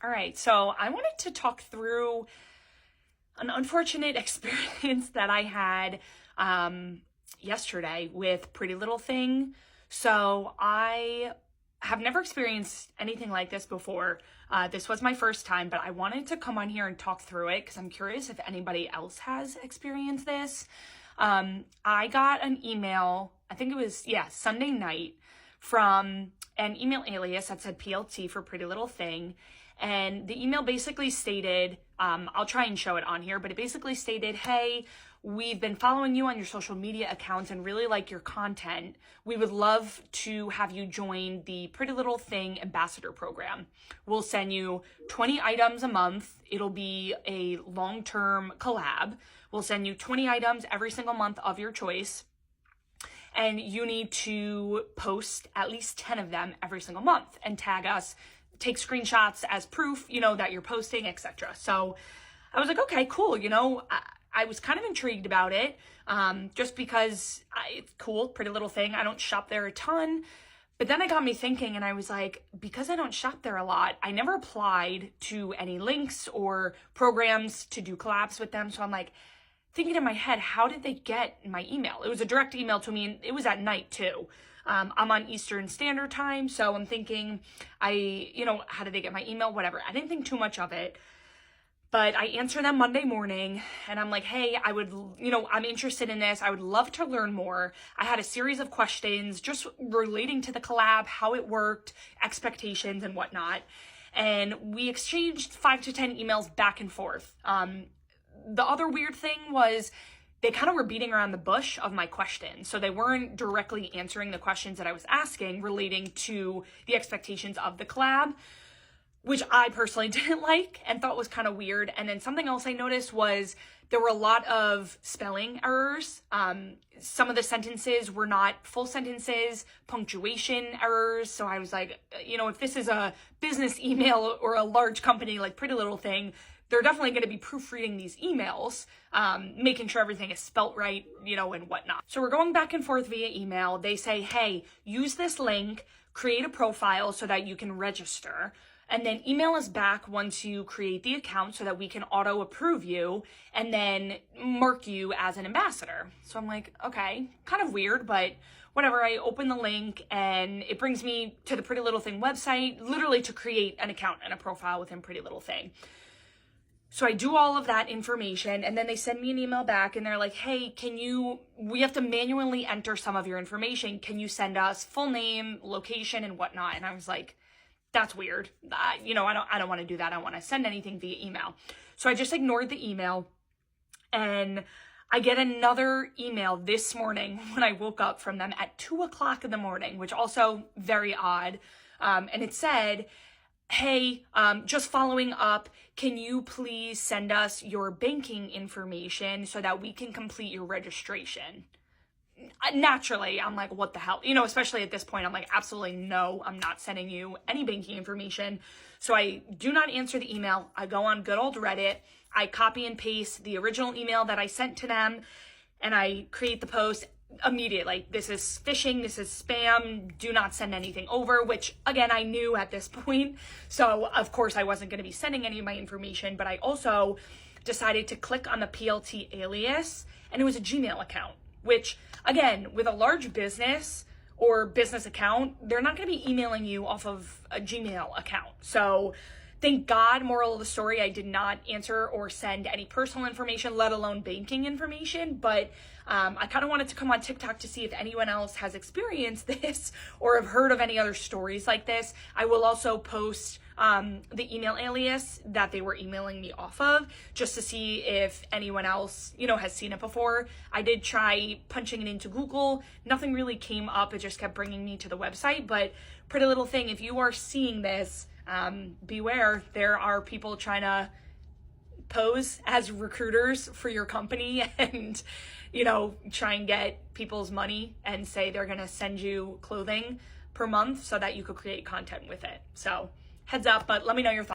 All right, so I wanted to talk through an unfortunate experience that I had yesterday with Pretty Little Thing. So I have never experienced anything like this before. This was my first time, but I wanted to come on here and talk through it because I'm curious if anybody else has experienced this. I got an email, I think it was, Sunday night, from an email alias that said PLT for Pretty Little Thing. And the email basically stated, I'll try and show it on here, but it basically stated, hey, we've been following you on your social media accounts and really like your content. We would love to have you join the Pretty Little Thing Ambassador Program. We'll send you 20 items a month. It'll be a long-term collab. We'll send you 20 items every single month of your choice. And you need to post at least 10 of them every single month and tag us, take screenshots as proof, that you're posting, etc. So I was like, okay, cool. I was kind of intrigued about it, just because it's cool, Pretty Little Thing. I don't shop there a ton, but then it got me thinking, and I was like, because I don't shop there a lot, I never applied to any links or programs to do collabs with them. So I'm like, thinking in my head, how did they get my email? It was a direct email to me, and it was at night too. I'm on Eastern Standard Time, so I'm thinking, how did they get my email? Whatever. I didn't think too much of it, but I answered them Monday morning, and I'm like, hey, I'm interested in this. I would love to learn more. I had a series of questions just relating to the collab, how it worked, expectations, and whatnot. And we exchanged 5 to 10 emails back and forth. The other weird thing was they kind of were beating around the bush of my questions. So they weren't directly answering the questions that I was asking relating to the expectations of the collab, which I personally didn't like and thought was kind of weird. And then something else I noticed was there were a lot of spelling errors. Some of the sentences were not full sentences, punctuation errors. So I was like, if this is a business email or a large company like Pretty Little Thing, they're definitely going to be proofreading these emails, making sure everything is spelt right, and whatnot. So we're going back and forth via email. They say, hey, use this link, create a profile so that you can register, and then email us back once you create the account so that we can auto approve you and then mark you as an ambassador. So I'm like, okay, kind of weird, but whatever. I open the link and it brings me to the Pretty Little Thing website, literally to create an account and a profile within Pretty Little Thing. So I do all of that information, and then they send me an email back and they're like, hey, we have to manually enter some of your information. Can you send us full name, location, and whatnot? And I was like, that's weird. I don't want to do that. I don't want to send anything via email. So I just ignored the email, and I get another email this morning when I woke up from them at 2:00 in the morning, which also very odd. And it said, hey, just following up, can you please send us your banking information so that we can complete your registration? Naturally, I'm like, what the hell? Especially at this point, I'm like, absolutely no, I'm not sending you any banking information. So I do not answer the email. I go on good old Reddit. I copy and paste the original email that I sent to them, and I create the post immediately. This is phishing, this is spam, do not send anything over, which again, I knew at this point. So of course I wasn't going to be sending any of my information, but I also decided to click on the PLT alias, and it was a Gmail account, which again, with a large business or business account, they're not going to be emailing you off of a Gmail account. So thank God, moral of the story, I did not answer or send any personal information, let alone banking information. But I kind of wanted to come on TikTok to see if anyone else has experienced this or have heard of any other stories like this. I will also post the email alias that they were emailing me off of, just to see if anyone else, has seen it before. I did try punching it into Google. Nothing really came up. It just kept bringing me to the website. But Pretty Little Thing, if you are seeing this, beware, there are people trying to pose as recruiters for your company and, try and get people's money and say they're going to send you clothing per month so that you could create content with it. So heads up, but let me know your thoughts.